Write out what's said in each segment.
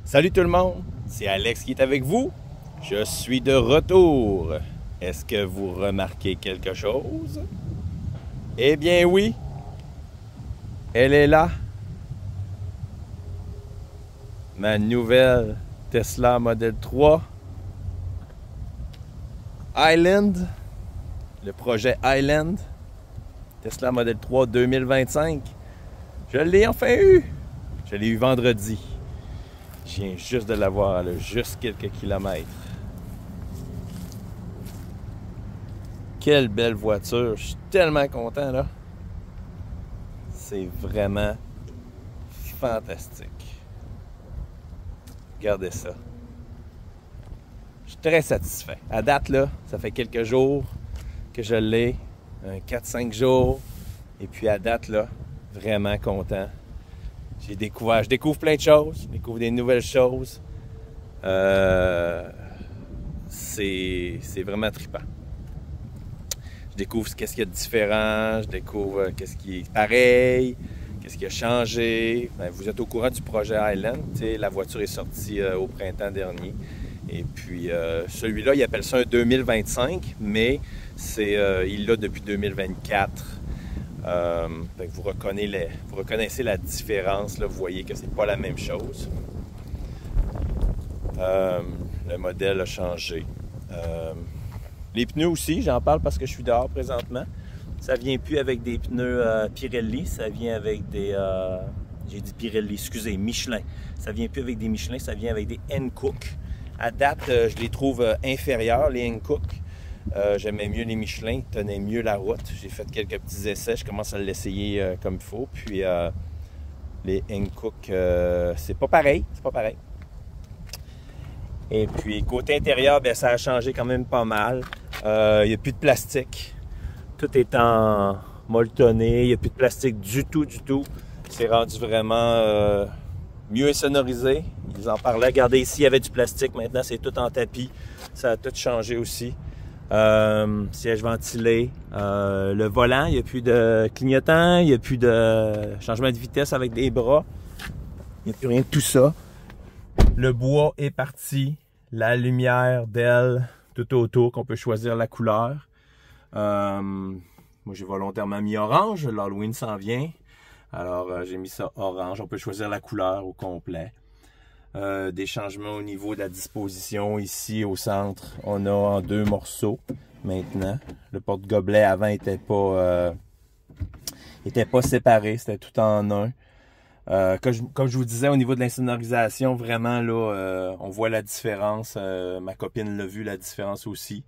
Salut tout le monde, c'est Alex qui est avec vous. Je suis de retour. Est-ce que vous remarquez quelque chose? Eh bien oui, elle est là. Ma nouvelle Tesla Model 3 Highland, le projet Highland, Tesla Model 3 2025. Je l'ai enfin eu. Je l'ai eu vendredi. Je viens juste de l'avoir, elle a juste quelques kilomètres. Quelle belle voiture, je suis tellement content là. C'est vraiment fantastique. Regardez ça. Je suis très satisfait. À date là, ça fait quelques jours que je l'ai, 4-5 jours. Et puis à date là, vraiment content. Je découvre plein de choses, je découvre des nouvelles choses. C'est vraiment trippant. Je découvre qu'est-ce qu'il y a de différent, je découvre qu'est-ce qui est pareil, qu'est-ce qui a changé. Ben, vous êtes au courant du projet Highland, la voiture est sortie au printemps dernier. Et puis celui-là, il appelle ça un 2025, mais il l'a depuis 2024. Vous reconnaissez la différence, là, vous voyez que c'est pas la même chose. Le modèle a changé. Les pneus aussi, j'en parle parce que je suis dehors présentement. Ça vient plus avec des pneus Pirelli, ça vient avec des... j'ai dit Pirelli, excusez, Michelin. Ça vient plus avec des Michelin, ça vient avec des Hankook. À date, je les trouve inférieurs, les Hankook. J'aimais mieux les Michelin, tenaient mieux la route. J'ai fait quelques petits essais, je commence à l'essayer comme il faut. Puis les Hankook, c'est pas pareil, Et puis côté intérieur, bien, ça a changé quand même pas mal. Il n'y a plus de plastique. Tout est en molletonné, il n'y a plus de plastique du tout. C'est rendu vraiment mieux sonorisé. Ils en parlaient, regardez ici, il y avait du plastique, maintenant c'est tout en tapis. Ça a tout changé aussi. Siège ventilé, le volant, il n'y a plus de clignotant, il n'y a plus de changement de vitesse avec des bras, il n'y a plus rien de tout ça. Le bois est parti, la lumière d'aile tout autour, qu'on peut choisir la couleur. Moi j'ai volontairement mis orange, l'Halloween s'en vient, alors j'ai mis ça orange, on peut choisir la couleur au complet. Des changements au niveau de la disposition ici au centre. On a en 2 morceaux maintenant. Le porte-gobelet avant était pas séparé, c'était tout en un. Comme je vous disais, au niveau de l'insonorisation, vraiment là, on voit la différence. Ma copine l'a vu, la différence aussi.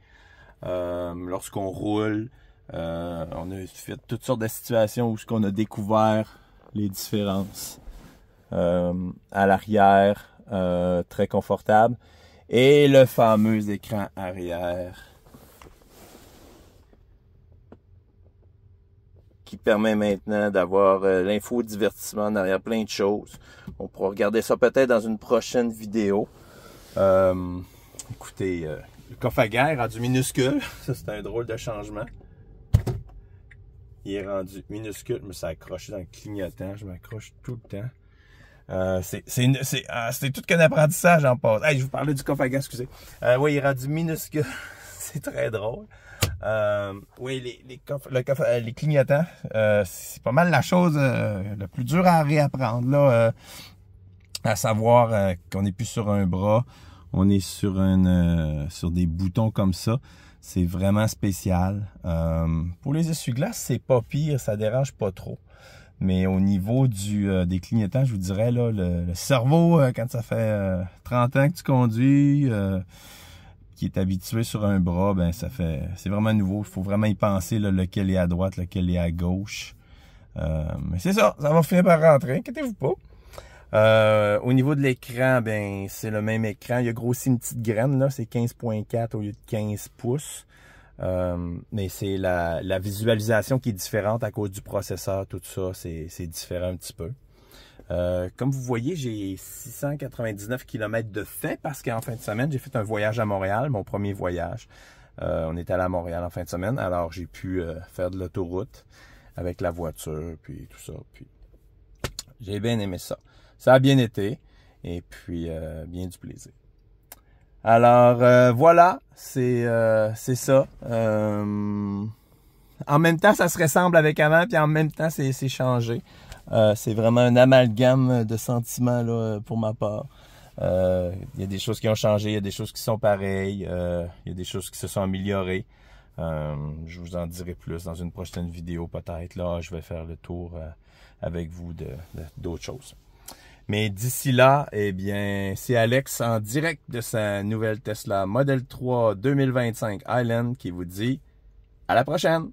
Lorsqu'on roule, on a fait toutes sortes de situations où on a découvert les différences. À l'arrière, très confortable, et le fameux écran arrière qui permet maintenant d'avoir l'infodivertissement en arrière, plein de choses. On pourra regarder ça peut-être dans une prochaine vidéo. Écoutez, le coffre à guerre est rendu minuscule, ça c'est un drôle de changement. Il est rendu minuscule, mais ça accroche dans le clignotant, je m'accroche tout le temps. C'est tout qu'un apprentissage en passe. Hey, je vous parlais du coffre à gaz, excusez. Oui, il est rendu minuscule. C'est très drôle. Oui, les clignotants, c'est pas mal la chose la plus dure à réapprendre, là. À savoir qu'on n'est plus sur un bras, on est sur des boutons comme ça. C'est vraiment spécial. Pour les essuie-glaces, c'est pas pire, ça dérange pas trop. Mais au niveau des clignotants, je vous dirais, là, le cerveau, quand ça fait 30 ans que tu conduis, qui est habitué sur un bras, ben c'est vraiment nouveau. Il faut vraiment y penser, là, lequel est à droite, lequel est à gauche. Mais c'est ça va finir par rentrer, inquiétez-vous pas. Au niveau de l'écran, ben c'est le même écran. Il a grossi une petite graine, là, c'est 15.4 au lieu de 15 pouces. Mais c'est la visualisation qui est différente à cause du processeur, tout ça, c'est différent un petit peu. Comme vous voyez, j'ai 699 km de fait parce qu'en fin de semaine, j'ai fait un voyage à Montréal, mon premier voyage. On est allé à Montréal en fin de semaine, alors j'ai pu faire de l'autoroute avec la voiture, puis tout ça. Puis j'ai bien aimé ça. Ça a bien été. et puis bien du plaisir. Alors voilà, c'est ça. En même temps, ça se ressemble avec avant, puis en même temps, c'est changé. C'est vraiment un amalgame de sentiments là, pour ma part. Il y a des choses qui ont changé, il y a des choses qui sont pareilles, il y a des choses qui se sont améliorées. Je vous en dirai plus dans une prochaine vidéo peut-être. Là, je vais faire le tour avec vous d'autres choses. Mais d'ici là, eh bien, c'est Alex en direct de sa nouvelle Tesla Model 3 2025 Highland qui vous dit à la prochaine!